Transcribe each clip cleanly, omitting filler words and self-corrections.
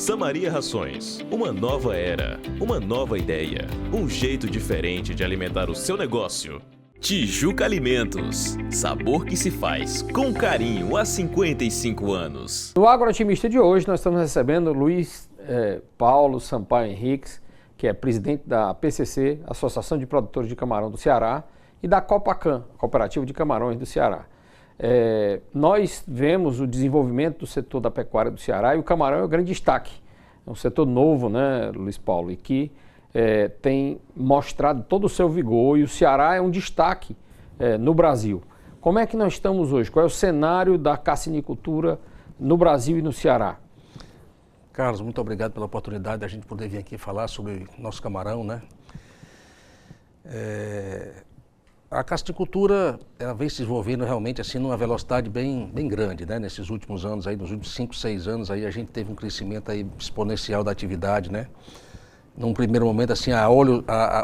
Samaria Rações, uma nova era, uma nova ideia, um jeito diferente de alimentar o seu negócio. Tijuca Alimentos, sabor que se faz com carinho há 55 anos. No Agroatimista de hoje nós estamos recebendo Luiz Paulo Sampaio Henriques, que é presidente da PCC, Associação de Produtores de Camarão do Ceará, e da Copacan, Cooperativa de Camarões do Ceará. Nós vemos o desenvolvimento do setor da pecuária do Ceará e o camarão é o grande destaque. É um setor novo, né, Luiz Paulo, e que tem mostrado todo o seu vigor, e o Ceará é um destaque no Brasil. Como é que nós estamos hoje? Qual é o cenário da cassinicultura no Brasil e no Ceará? Carlos, muito obrigado pela oportunidade de a gente poder vir aqui falar sobre nosso camarão, né? A cassinicultura, ela vem se desenvolvendo realmente assim numa velocidade bem grande, né? Nesses últimos anos aí, nos últimos 5, 6 anos aí, a gente teve um crescimento aí exponencial da atividade, né? Num primeiro momento, assim,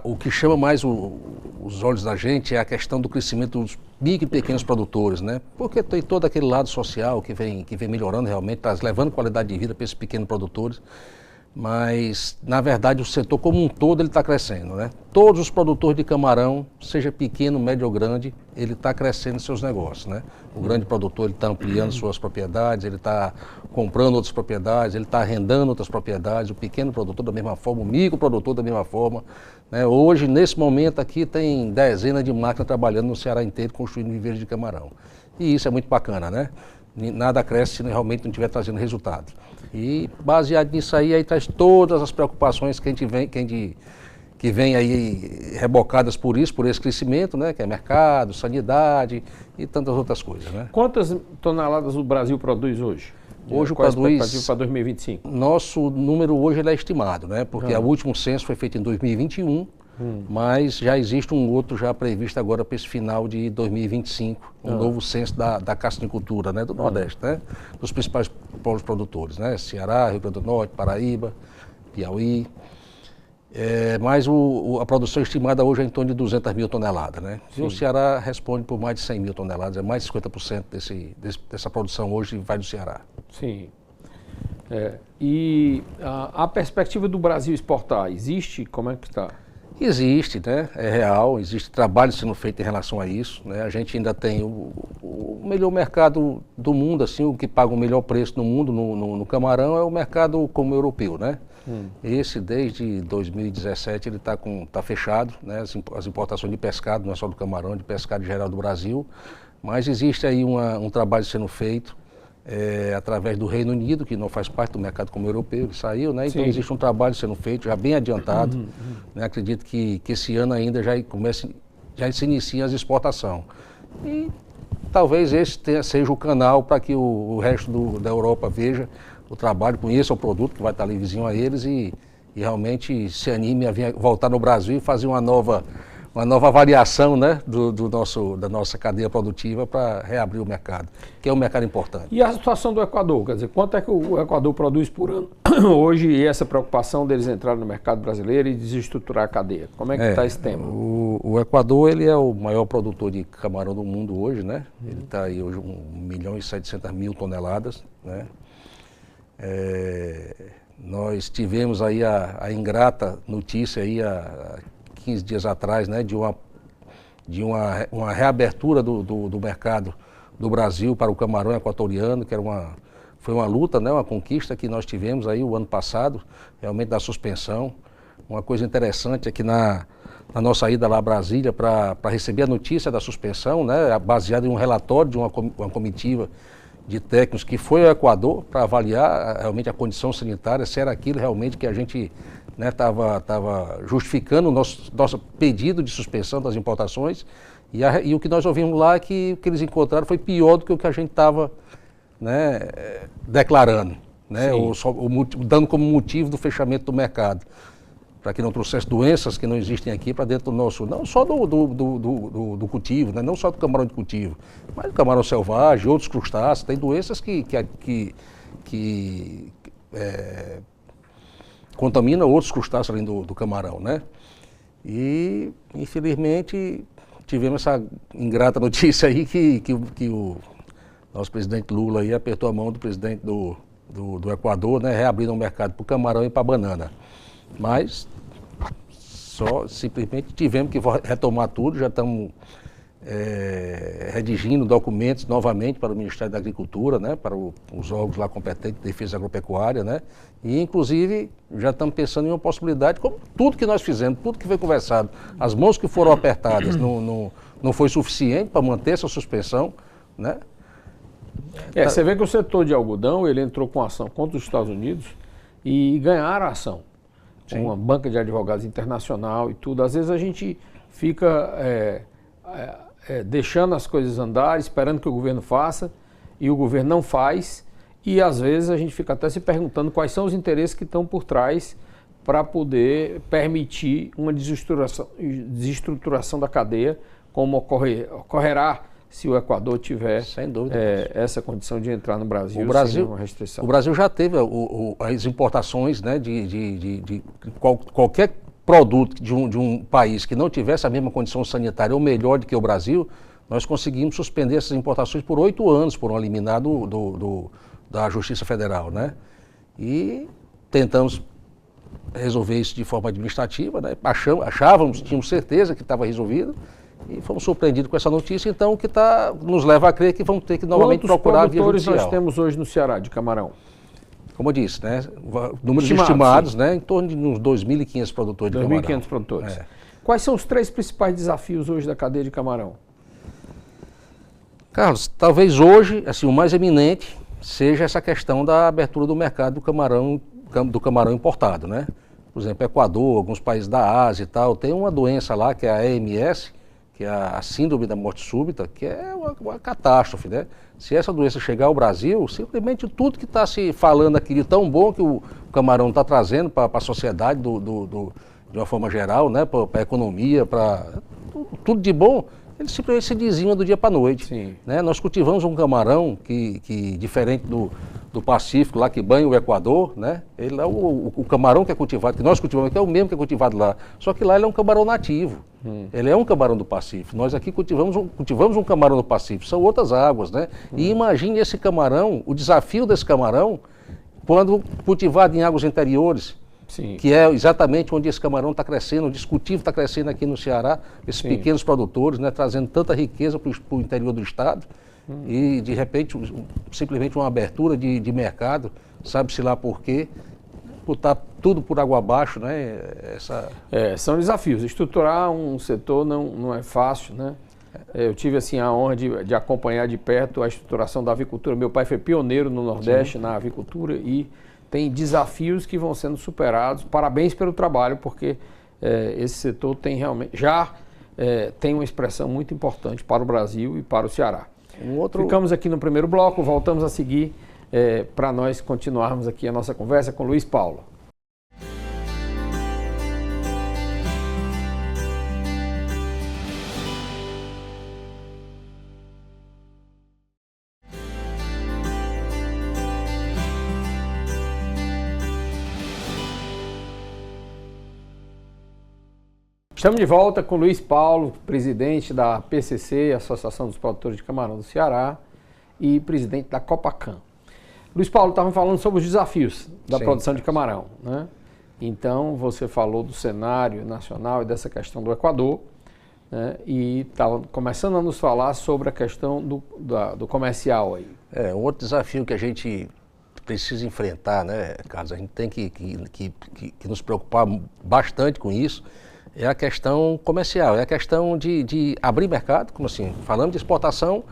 o que chama mais os olhos da gente é a questão do crescimento dos micro e pequenos produtores, né? Porque tem todo aquele lado social que vem melhorando realmente, tá levando qualidade de vida para esses pequenos produtores. Mas, na verdade, o setor como um todo ele está crescendo, né? Todos os produtores de camarão, seja pequeno, médio ou grande, ele está crescendo seus negócios, né? O grande produtor ele está ampliando suas propriedades, ele está comprando outras propriedades, ele está arrendando outras propriedades, o pequeno produtor da mesma forma, o microprodutor da mesma forma, né? Hoje, nesse momento aqui, tem dezenas de máquinas trabalhando no Ceará inteiro, construindo viveiros de camarão. E isso é muito bacana, né? Nada cresce se realmente não estiver trazendo resultado. E baseado nisso aí traz todas as preocupações que a gente vem, que vem aí rebocadas por esse crescimento, né? Que é mercado, sanidade e tantas outras coisas, né? Quantas toneladas o Brasil produz hoje? Hoje qual produz... a expectativa para 2025? Nosso número hoje ele é estimado, né? Porque o último censo foi feito em 2021, mas já existe um outro já previsto agora para esse final de 2025, um novo censo da cassinicultura, né, do Nordeste, né, dos principais polos produtores, né, Ceará, Rio Grande do Norte, Paraíba, Piauí. Mas a produção estimada hoje é em torno de 200 mil toneladas, né? E o Ceará responde por mais de 100 mil toneladas, é mais de 50% dessa produção hoje vai do Ceará. Sim. E a perspectiva do Brasil exportar, existe? Como é que está? Existe, né? É real, existe trabalho sendo feito em relação a isso, né? A gente ainda tem o melhor mercado do mundo, assim, o que paga o melhor preço no mundo no camarão é o mercado como europeu, né? Esse desde 2017 ele tá fechado, né? As importações de pescado, não é só do camarão, de pescado em geral do Brasil, mas existe aí um trabalho sendo feito através do Reino Unido, que não faz parte do mercado como europeu, ele saiu, né? Então existe um trabalho sendo feito, já bem adiantado, né? Acredito que esse ano ainda já se inicia as exportações. E talvez esse seja o canal para que o resto da Europa veja o trabalho, conheça o produto que vai estar ali vizinho a eles e realmente se anime a voltar no Brasil e fazer uma nova variação, né, da nossa cadeia produtiva para reabrir o mercado, que é um mercado importante. E a situação do Equador? Quer dizer, quanto é que o Equador produz por ano hoje e essa preocupação deles entrarem no mercado brasileiro e desestruturar a cadeia? Como é que está esse tema? O Equador ele é o maior produtor de camarão do mundo hoje, né? Ele está aí hoje 1.700.000 toneladas, né? Nós tivemos aí a ingrata notícia aí há 15 dias atrás, né, de uma reabertura do mercado do Brasil para o camarão equatoriano, que foi uma luta, né, uma conquista que nós tivemos aí o ano passado, realmente da suspensão. Uma coisa interessante é que na nossa ida lá a Brasília para receber a notícia da suspensão, né, baseada em um relatório de uma comitiva de técnicos que foi ao Equador para avaliar realmente a condição sanitária, se era aquilo realmente que a gente estava justificando o nosso pedido de suspensão das importações, e o que nós ouvimos lá é que o que eles encontraram foi pior do que o que a gente estava, né, declarando, né, dando como motivo do fechamento do mercado, para que não trouxesse doenças que não existem aqui para dentro do nosso, não só do cultivo, né, não só do camarão de cultivo, mas do camarão selvagem, outros crustáceos, tem doenças que contamina outros crustáceos além do camarão, né? E, infelizmente, tivemos essa ingrata notícia aí que o nosso presidente Lula aí apertou a mão do presidente do do Equador, né, reabrindo o mercado para o camarão e para a banana. Mas só simplesmente tivemos que retomar tudo, já estamos redigindo documentos novamente para o Ministério da Agricultura, né, para os órgãos lá competentes de defesa agropecuária, né, e inclusive já estamos pensando em uma possibilidade, como tudo que nós fizemos, tudo que foi conversado, as mãos que foram apertadas não foi suficiente para manter essa suspensão, né? Você vê que o setor de algodão, ele entrou com ação contra os Estados Unidos e ganharam a ação. Sim. Uma banca de advogados internacional e tudo. Às vezes a gente fica deixando as coisas andar, esperando que o governo faça, e o governo não faz, e às vezes a gente fica até se perguntando quais são os interesses que estão por trás para poder permitir uma desestruturação da cadeia, como ocorrerá se o Equador tiver essa condição de entrar no Brasil, sem uma restrição. O Brasil já teve as importações, né, de qualquer produto de um país que não tivesse a mesma condição sanitária ou melhor do que o Brasil, nós conseguimos suspender essas importações por 8 anos, por um liminar da Justiça Federal, né? E tentamos resolver isso de forma administrativa, né? Tínhamos certeza que estava resolvido, e fomos surpreendidos com essa notícia, então, que nos leva a crer que vamos ter que novamente procurar a via judicial. Quantos produtores nós temos hoje no Ceará de camarão? Como eu disse, né, números estimados, né, em torno de uns 2.500 produtores de camarão. 2.500 produtores. Quais são os 3 principais desafios hoje da cadeia de camarão? Carlos, talvez hoje, assim, o mais eminente seja essa questão da abertura do mercado do camarão importado, né? Por exemplo, Equador, alguns países da Ásia e tal, tem uma doença lá que é a EMS, que é a síndrome da morte súbita, que é uma catástrofe, né? Se essa doença chegar ao Brasil, simplesmente tudo que está se falando aqui de tão bom que o camarão está trazendo para a sociedade de uma forma geral, né? Para a economia, para tudo de bom, ele simplesmente se dizima do dia para a noite. Sim. Né? Nós cultivamos um camarão que diferente do Pacífico, lá que banha o Equador, né? Ele é o camarão que é cultivado, que nós cultivamos aqui, é o mesmo que é cultivado lá. Só que lá ele é um camarão nativo. Ele é um camarão do Pacífico. Nós aqui cultivamos um camarão do Pacífico, são outras águas, né? E imagine esse camarão, o desafio desse camarão, quando cultivado em águas interiores. Sim. Que é exatamente onde esse camarão está crescendo, onde esse cultivo está crescendo aqui no Ceará, esses pequenos produtores, né, trazendo tanta riqueza para o interior do estado, e de repente simplesmente uma abertura de mercado, sabe-se lá por quê, botar tudo por água abaixo, né? São desafios. Estruturar um setor não é fácil, né? Eu tive assim a honra de acompanhar de perto a estruturação da avicultura. Meu pai foi pioneiro no Nordeste na avicultura e tem desafios que vão sendo superados. Parabéns pelo trabalho, porque esse setor tem realmente tem uma expressão muito importante para o Brasil e para o Ceará. Ficamos aqui no primeiro bloco, voltamos a seguir para nós continuarmos aqui a nossa conversa com Luiz Paulo. Estamos de volta com Luiz Paulo, presidente da PCC, Associação dos Produtores de Camarão do Ceará, e presidente da Copacan. Luiz Paulo, estávamos falando sobre os desafios da produção de camarão, né? Então, você falou do cenário nacional e dessa questão do Equador, né? E estava começando a nos falar sobre a questão do comercial aí. Um outro desafio que a gente precisa enfrentar, né, Carlos? A gente tem que nos preocupar bastante com isso. É a questão comercial, é a questão de abrir mercado, como assim, falando de exportação,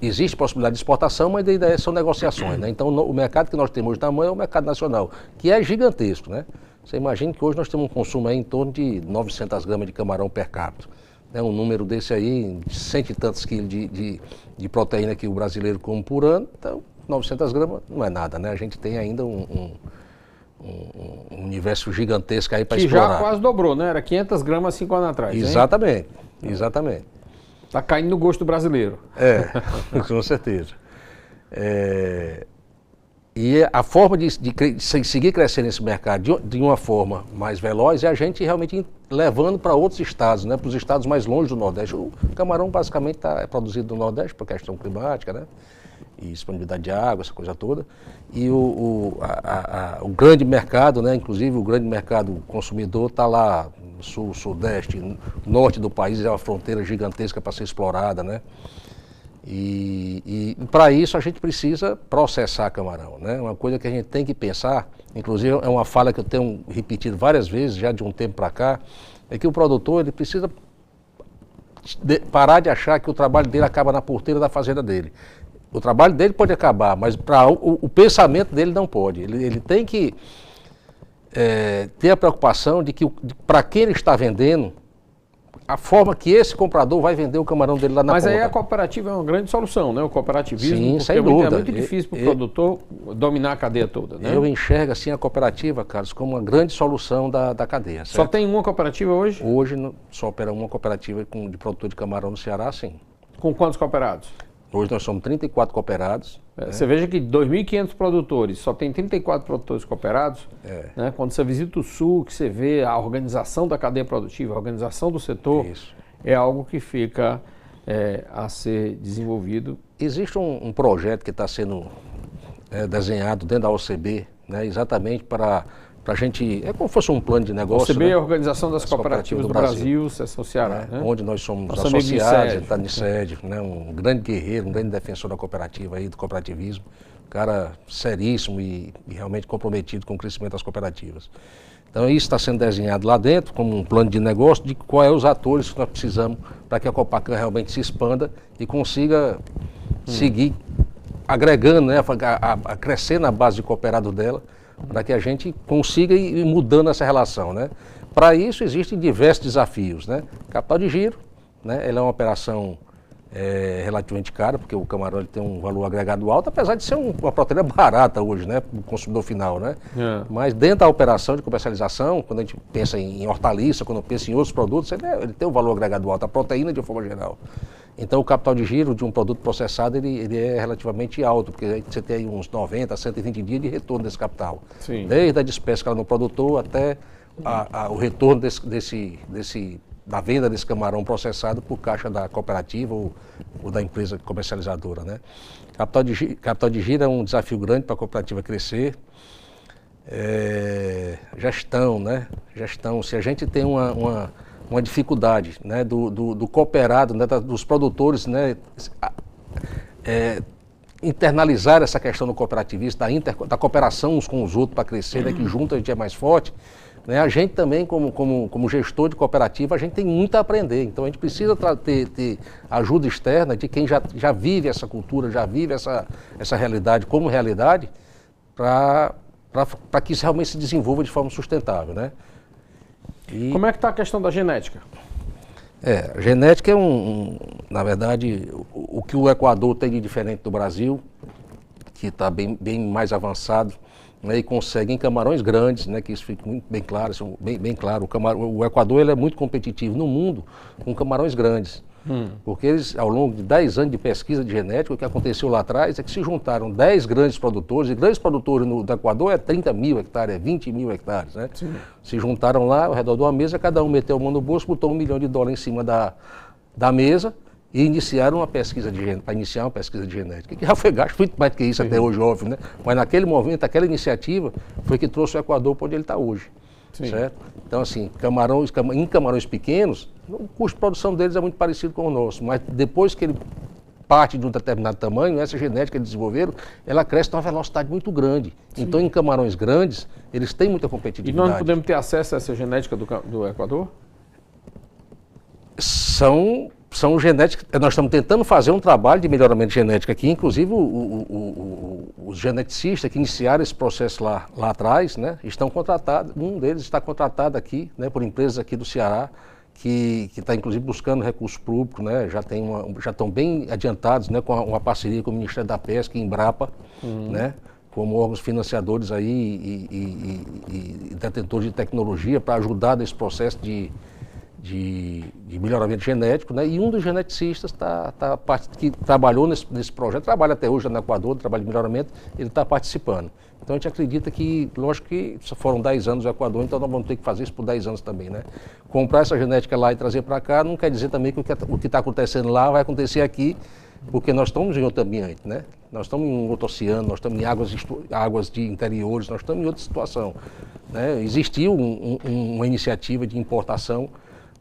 existe possibilidade de exportação, mas ainda são negociações, né? Então o mercado que nós temos hoje na mão é o mercado nacional, que é gigantesco, né? Você imagina que hoje nós temos um consumo aí em torno de 900 gramas de camarão per capita, né? Um número desse aí, de 100 e tantos quilos de proteína que o brasileiro come por ano, então 900 gramas não é nada, né? A gente tem ainda um universo gigantesco aí para explorar. Que já quase dobrou, né? Era 500 gramas 5 anos atrás. Exatamente, exatamente. Está caindo no gosto brasileiro. Com certeza. E a forma de seguir crescendo nesse mercado de uma forma mais veloz é a gente realmente levando para outros estados, né? Para os estados mais longe do Nordeste. O camarão basicamente é produzido no Nordeste por questão climática, né? E disponibilidade de água, essa coisa toda. E o grande mercado, né? Inclusive o grande mercado consumidor está lá no sul, sudeste, norte do país, é uma fronteira gigantesca para ser explorada, né? E para isso a gente precisa processar camarão, né? Uma coisa que a gente tem que pensar, inclusive é uma fala que eu tenho repetido várias vezes já de um tempo para cá, é que o produtor ele precisa parar de achar que o trabalho dele acaba na porteira da fazenda dele. O trabalho dele pode acabar, mas o pensamento dele não pode. Ele tem que ter a preocupação de que para quem ele está vendendo, a forma que esse comprador vai vender o camarão dele lá na ponta. Mas aí a cooperativa é uma grande solução, né? O cooperativismo, sim, porque sem dúvida. É muito difícil para o produtor dominar a cadeia toda, né? Eu enxergo assim a cooperativa, Carlos, como uma grande solução da cadeia. Certo? Só tem uma cooperativa hoje? Hoje só opera uma cooperativa de produtor de camarão no Ceará, sim. Com quantos cooperados? Hoje nós somos 34 cooperados. Você veja que 2.500 produtores, só tem 34 produtores cooperados. Né? Quando você visita o Sul, que você vê a organização da cadeia produtiva, a organização do setor, é algo que fica a ser desenvolvido. Existe um projeto que está sendo desenhado dentro da OCB, né? Exatamente para a gente, é como se fosse um plano de negócio. OCB né? é a Organização das Cooperativas do Brasil, seção Ceará. Né? Onde nós somos associados, está em sede, né? Um grande guerreiro, um grande defensor da cooperativa, aí, do cooperativismo, um cara seríssimo e realmente comprometido com o crescimento das cooperativas. Então isso está sendo desenhado lá dentro como um plano de negócio de quais são os atores que nós precisamos para que a Copacan realmente se expanda e consiga seguir agregando, né? a crescer na base de cooperado dela, para que a gente consiga ir mudando essa relação, né? Para isso existem diversos desafios, né? Capital de giro, né? Ela é uma operação relativamente cara, porque o camarão ele tem um valor agregado alto, apesar de ser uma proteína barata hoje, né? Para o consumidor final, né? Mas dentro da operação de comercialização, quando a gente pensa em hortaliça, quando pensa em outros produtos, ele tem um valor agregado alto, a proteína de uma forma geral. Então o capital de giro de um produto processado ele é relativamente alto, porque você tem aí uns 90, 120 dias de retorno desse capital. Sim. Desde a despesa no produtor até o retorno da venda desse camarão processado por caixa da cooperativa ou da empresa comercializadora, né? Capital de giro é um desafio grande para a cooperativa crescer. Gestão, né? Gestão. Se a gente tem uma dificuldade, né, do cooperado, né, dos produtores, né, internalizar essa questão do cooperativismo, da cooperação uns com os outros para crescer, né, que junto a gente é mais forte, né, a gente também, como gestor de cooperativa, a gente tem muito a aprender. Então a gente precisa ter ajuda externa de quem já vive essa cultura, já vive essa realidade como realidade, para que isso realmente se desenvolva de forma sustentável, né? Como é que está a questão da genética? A genética é na verdade, o que o Equador tem de diferente do Brasil, que está bem mais avançado, né, e consegue em camarões grandes, né, que isso fica muito bem claro, bem claro. O Equador ele é muito competitivo no mundo com camarões grandes. Porque eles, ao longo de 10 anos de pesquisa de genética, o que aconteceu lá atrás é que se juntaram 10 grandes produtores, e grandes produtores no Equador é 30 mil hectares, é 20 mil hectares, né? Sim. Se juntaram lá ao redor de uma mesa, cada um meteu a mão no bolso, botou $1 milhão em cima da mesa e iniciaram uma pesquisa de genética, para iniciar uma pesquisa de genética, que já foi gasto muito mais do que isso até hoje, óbvio, né? Mas naquele momento, aquela iniciativa foi que trouxe o Equador para onde ele está hoje. Sim. Certo? Então, assim, em camarões pequenos, o custo de produção deles é muito parecido com o nosso, mas depois que ele parte de um determinado tamanho, essa genética que eles desenvolveram, ela cresce a uma velocidade muito grande. Sim. Então, em camarões grandes, eles têm muita competitividade. E nós não podemos ter acesso a essa genética do Equador? São genéticas, nós estamos tentando fazer um trabalho de melhoramento genético aqui, inclusive os geneticistas que iniciaram esse processo lá atrás, né, estão contratados, um deles está contratado aqui, né, por empresas aqui do Ceará, que está inclusive buscando recurso público, né, já estão bem adiantados, né, com uma parceria com o Ministério da Pesca e Embrapa, né, como órgãos financiadores aí e detentores de tecnologia para ajudar nesse processo de de melhoramento genético, né? E um dos geneticistas que trabalhou nesse projeto, trabalha até hoje no Equador, trabalha de melhoramento, ele está participando. Então a gente acredita que, lógico que foram 10 anos no Equador, então nós vamos ter que fazer isso por 10 anos também, né? Comprar essa genética lá e trazer para cá não quer dizer também que o que está acontecendo lá vai acontecer aqui, porque nós estamos em outro ambiente, né? Nós estamos em outro oceano, nós estamos em águas de interiores, nós estamos em outra situação, né? Existiu uma iniciativa de importação,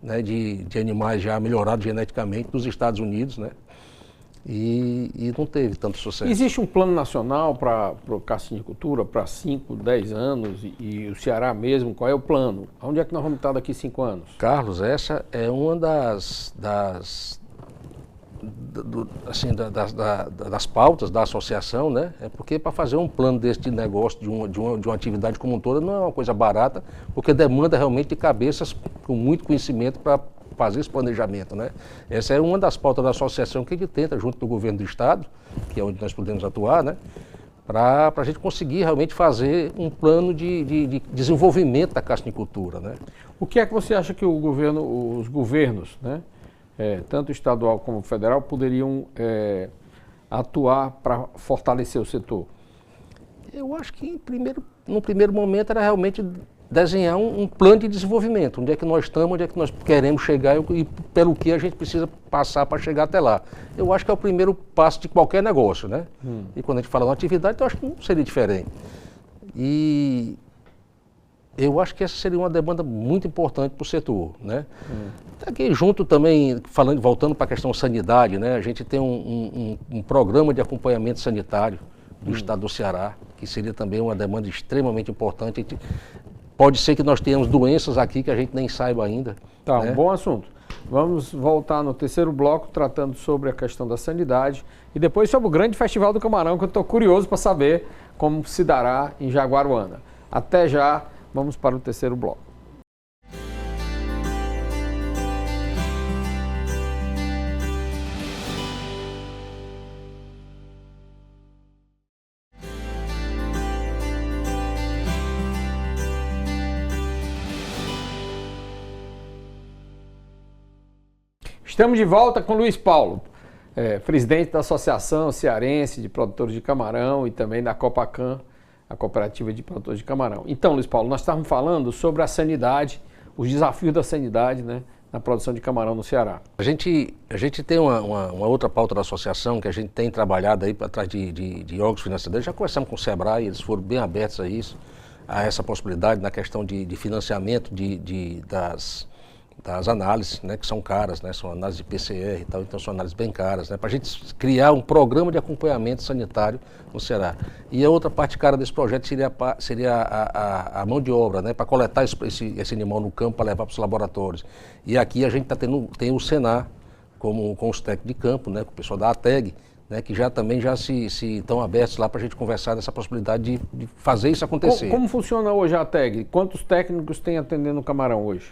né, de animais já melhorados geneticamente dos Estados Unidos, né? E não teve tanto sucesso. Existe um plano nacional para a cassinicultura para 5, 10 anos e o Ceará mesmo, qual é o plano? Onde é que nós vamos estar daqui 5 anos? Carlos, essa é uma das pautas da associação, né? É porque para fazer um plano desse negócio, de uma atividade como um todo, não é uma coisa barata, porque demanda realmente de cabeças com muito conhecimento para fazer esse planejamento, né? Essa é uma das pautas da associação que a gente tenta, junto do governo do estado, que é onde nós podemos atuar, né? Para a gente conseguir realmente fazer um plano de desenvolvimento da cassinicultura, né? O que é que você acha que os governos, né? Tanto estadual como federal, poderiam atuar para fortalecer o setor? Eu acho que no primeiro momento era realmente desenhar um plano de desenvolvimento, onde é que nós estamos, onde é que nós queremos chegar e pelo que a gente precisa passar para chegar até lá. Eu acho que é o primeiro passo de qualquer negócio, né? E quando a gente fala de uma atividade, eu acho que não seria diferente. E eu acho que essa seria uma demanda muito importante para o setor, né? Aqui junto também, voltando para a questão sanidade, né? A gente tem um programa de acompanhamento sanitário do estado do Ceará, que seria também uma demanda extremamente importante. Pode ser que nós tenhamos doenças aqui que a gente nem saiba ainda. Tá, né? Um bom assunto. Vamos voltar no terceiro bloco, tratando sobre a questão da sanidade e depois sobre o grande Festival do Camarão, que eu estou curioso para saber como se dará em Jaguaruana. Até já, vamos para o terceiro bloco. Estamos de volta com Luiz Paulo, presidente da Associação Cearense de Produtores de Camarão e também da Copacan, a Cooperativa de Produtores de Camarão. Então, Luiz Paulo, nós estávamos falando sobre a sanidade, os desafios da sanidade, né, na produção de camarão no Ceará. A gente tem uma outra pauta da associação que a gente tem trabalhado aí atrás de órgãos financiadores. Já conversamos com o Sebrae, eles foram bem abertos a essa possibilidade na questão de financiamento das análises, né, que são caras, né, são análises de PCR e tal, então são análises bem caras, né, para a gente criar um programa de acompanhamento sanitário no Ceará. E a outra parte cara desse projeto seria a mão de obra, né, para coletar esse animal no campo para levar para os laboratórios. E aqui a gente tem o Senar com os técnicos de campo, né, com o pessoal da ATEG, né, que também se estão abertos lá para a gente conversar dessa possibilidade de fazer isso acontecer. Como funciona hoje a ATEG? Quantos técnicos tem atendendo o camarão hoje?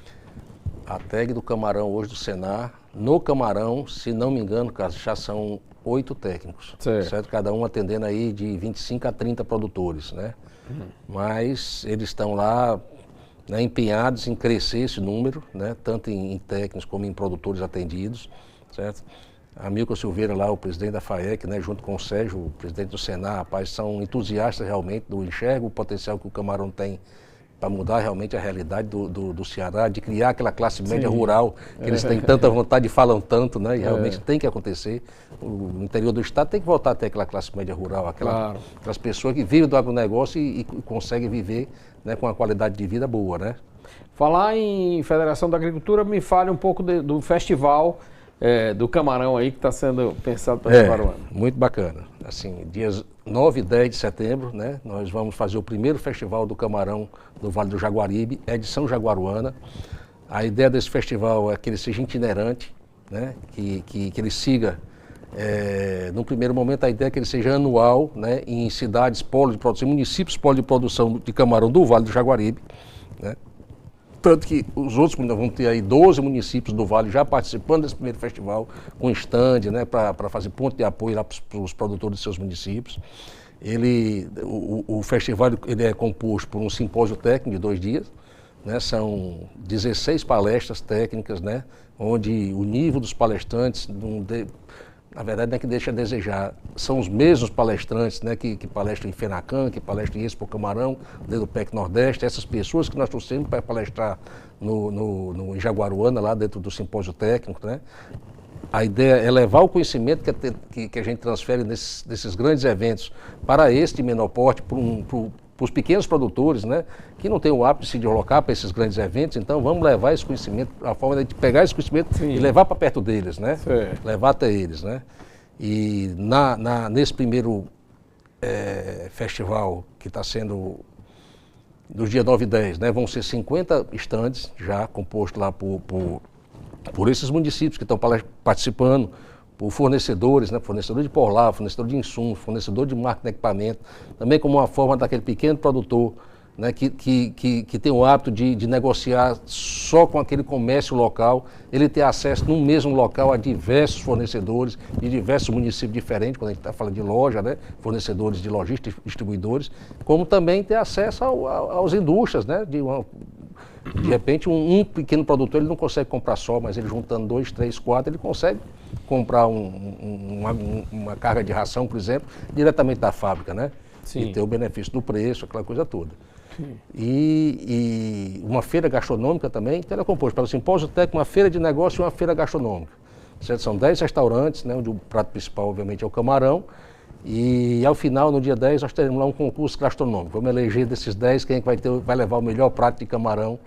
A ATEG do camarão hoje do Senar, no camarão, se não me engano, já são 8 técnicos, certo? Cada um atendendo aí de 25 a 30 produtores, né? Mas eles estão lá, né, empenhados em crescer esse número, né, tanto em técnicos como em produtores atendidos, certo? Amilcar Silveira lá, o presidente da FAEC, né, junto com o Sérgio, o presidente do Senar, rapaz, são entusiastas realmente enxergam o potencial que o camarão tem para mudar realmente a realidade do Ceará, de criar aquela classe média rural, que eles têm tanta vontade e falam tanto, né? E realmente tem que acontecer. O interior do estado tem que voltar a ter aquela classe média rural, aquelas pessoas que vivem do agronegócio e conseguem viver, né, com uma qualidade de vida boa, né? Falar em Federação da Agricultura, me fale um pouco do festival do camarão aí que está sendo pensado para Jaguaruana. Muito bacana. Assim, dias 9 e 10 de setembro, né, nós vamos fazer o primeiro festival do camarão do Vale do Jaguaribe, edição Jaguaruana. A ideia desse festival é que ele seja itinerante, né, que ele siga, no primeiro momento a ideia é que ele seja anual, né, em cidades polo de produção, municípios polo de produção de camarão do Vale do Jaguaribe, né. Tanto que os outros, nós vamos ter aí 12 municípios do Vale já participando desse primeiro festival, com stand, né, para fazer ponto de apoio lá para os produtores de seus municípios. O festival ele é composto por um simpósio técnico de 2 dias, né? São 16 palestras técnicas, né? Onde o nível dos palestrantes, na verdade, não é que deixa a desejar, são os mesmos palestrantes, né? Que palestram em Fenacan, que palestram em Expo Camarão, dentro do PEC Nordeste, essas pessoas que nós trouxemos para palestrar em Jaguaruana, lá dentro do simpósio técnico, né? A ideia é levar o conhecimento que a gente transfere nesses grandes eventos para este menor porte, para os pequenos produtores, né, que não têm o hábito de se deslocar para esses grandes eventos. Então vamos levar esse conhecimento, a forma de pegar esse conhecimento Sim. e levar para perto deles, né? Levar até eles, né? E nesse primeiro festival que está sendo dos dias 9 e 10, né, vão ser 50 estandes já compostos lá por esses municípios que estão participando, por fornecedores, né, fornecedor de porlá, fornecedor de insumos, fornecedor de máquina de equipamento, também como uma forma daquele pequeno produtor, né, que tem o hábito de negociar só com aquele comércio local, ele ter acesso no mesmo local a diversos fornecedores de diversos municípios diferentes, quando a gente está falando de loja, né, fornecedores de lojistas, distribuidores, como também ter acesso às indústrias, né, de repente, um pequeno produtor ele não consegue comprar só, mas ele juntando 2, 3, 4, ele consegue comprar uma carga de ração, por exemplo, diretamente da fábrica, né? Sim. E ter o benefício do preço, aquela coisa toda. E uma feira gastronômica também, então ela é composta pelo simpósio técnico, uma feira de negócio e uma feira gastronômica. Certo? São 10 restaurantes, né, onde o prato principal, obviamente, é o camarão. E ao final, no dia 10, nós teremos lá um concurso gastronômico. Vamos eleger desses 10 quem é que vai levar o melhor prato de camarão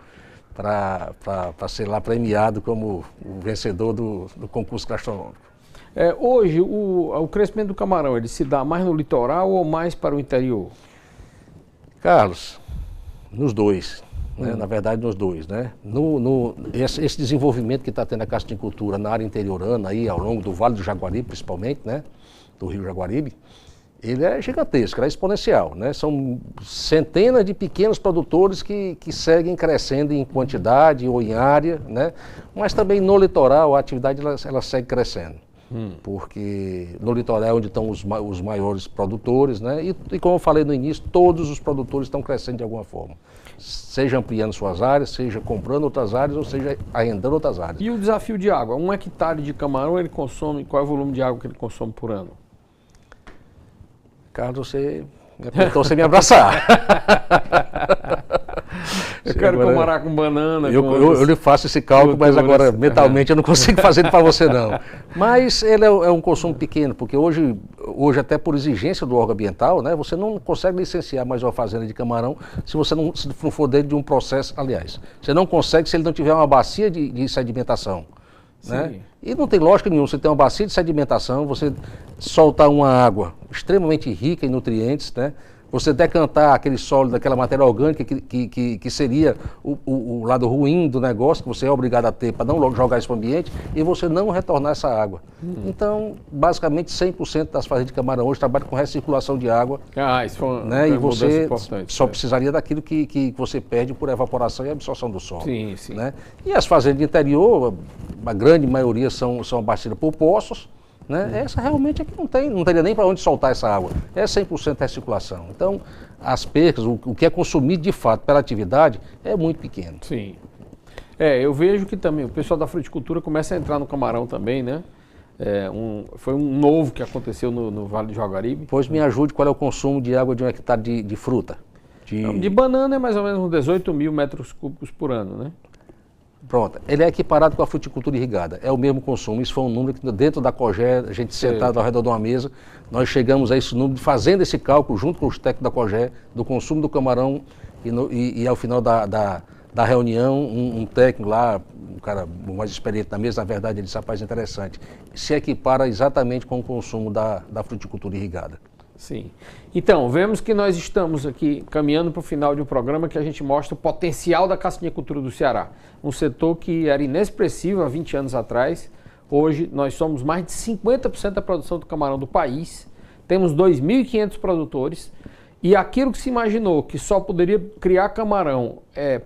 para ser lá premiado como o vencedor do concurso gastronômico. Hoje, o crescimento do camarão, ele se dá mais no litoral ou mais para o interior? Carlos, nos dois. Né? Na verdade, nos dois. Né? Esse desenvolvimento que está tendo a casticultura na área interiorana, aí, ao longo do Vale do Jaguaribe, principalmente, né? Do Rio Jaguaribe, ele é gigantesco, é exponencial, né? São centenas de pequenos produtores que seguem crescendo em quantidade ou em área, né? Mas também no litoral a atividade ela segue crescendo, porque no litoral é onde estão os maiores produtores, né? E como eu falei no início, todos os produtores estão crescendo de alguma forma, seja ampliando suas áreas, seja comprando outras áreas, ou seja arrendando outras áreas. E o desafio de água? 1 hectare de camarão ele consome, qual é o volume de água que ele consome por ano? Carlos, você me apertou sem me abraçar. Eu quero comparar com banana. Eu lhe faço esse cálculo, mas agora mentalmente eu não consigo fazer para você não. Mas ele é um consumo pequeno, porque hoje até por exigência do órgão ambiental, né, você não consegue licenciar mais uma fazenda de camarão se você não for dentro de um processo, aliás. Você não consegue se ele não tiver uma bacia de sedimentação. Né? E não tem lógica nenhuma, você tem uma bacia de sedimentação, você soltar uma água extremamente rica em nutrientes, né? Você decantar aquele sólido, aquela matéria orgânica que seria o lado ruim do negócio, que você é obrigado a ter para não jogar isso para o ambiente, e você não retornar essa água. Então, basicamente, 100% das fazendas de camarão hoje trabalham com recirculação de água. Isso foi né? E você só precisaria daquilo que você perde por evaporação e absorção do solo. Sim. Né? E as fazendas de interior, a grande maioria são abastecidas por poços. Né? Essa realmente é que não teria nem para onde soltar essa água. É 100% recirculação. Então, as percas, o que é consumido de fato pela atividade é muito pequeno. Sim. Eu vejo que também o pessoal da fruticultura começa a entrar no camarão também, né? Foi um novo que aconteceu no Vale do Jaguaribe. Pois me ajude, qual é o consumo de água de 1 hectare de fruta? De banana é mais ou menos uns 18 mil metros cúbicos por ano, né? Pronto, ele é equiparado com a fruticultura irrigada, é o mesmo consumo. Isso foi um número que dentro da COGÉ, a gente sentado ao redor de uma mesa, nós chegamos a esse número, fazendo esse cálculo junto com os técnicos da COGÉ, do consumo do camarão e ao final da reunião, um técnico lá, um cara mais experiente na mesa, na verdade ele disse, rapaz, interessante, se equipara exatamente com o consumo da fruticultura irrigada. Sim. Então, vemos que nós estamos aqui caminhando para o final de um programa que a gente mostra o potencial da cassinicultura do Ceará. Um setor que era inexpressivo há 20 anos atrás. Hoje nós somos mais de 50% da produção do camarão do país. Temos 2.500 produtores. E aquilo que se imaginou que só poderia criar camarão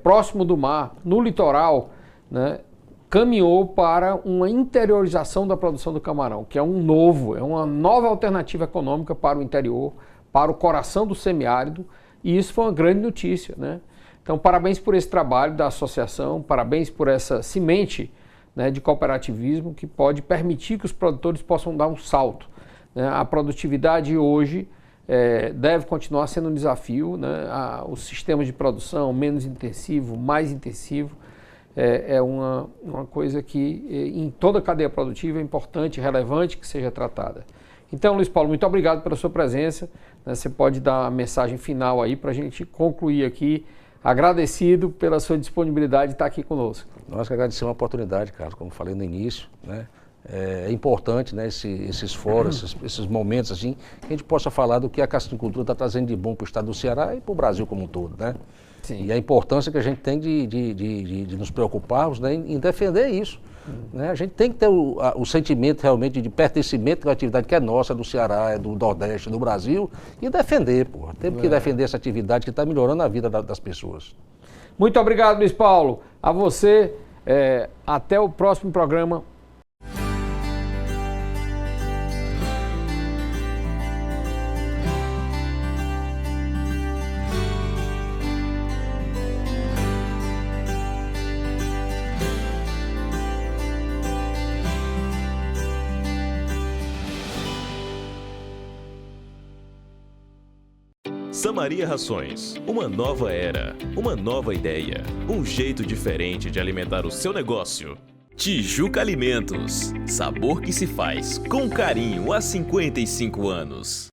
próximo do mar, no litoral, né, caminhou para uma interiorização da produção do camarão, que é uma nova alternativa econômica para o interior, para o coração do semiárido, e isso foi uma grande notícia, né? Então, parabéns por esse trabalho da associação, parabéns por essa semente, né, de cooperativismo que pode permitir que os produtores possam dar um salto, né? A produtividade hoje deve continuar sendo um desafio, né? Os sistemas de produção menos intensivo, mais intensivo, é uma coisa que em toda a cadeia produtiva é importante, relevante que seja tratada. Então, Luiz Paulo, muito obrigado pela sua presença, né? Você pode dar a mensagem final aí para a gente concluir aqui, agradecido pela sua disponibilidade de estar aqui conosco. Nós que agradecemos a oportunidade, Carlos, como falei no início, né? É importante, né, esses fóruns, esses momentos assim, que a gente possa falar do que a castricultura está trazendo de bom para o estado do Ceará e para o Brasil como um todo, né? Sim. E a importância que a gente tem de nos preocuparmos, né, em defender isso. Né? A gente tem que ter o sentimento realmente de pertencimento com a atividade que é nossa, do Ceará, é do Nordeste, do Brasil, e defender, pô. Temos que defender essa atividade que está melhorando a vida das pessoas. Muito obrigado, Luiz Paulo. A você, até o próximo programa. Samaria Rações, uma nova era, uma nova ideia, um jeito diferente de alimentar o seu negócio. Tijuca Alimentos, sabor que se faz com carinho há 55 anos.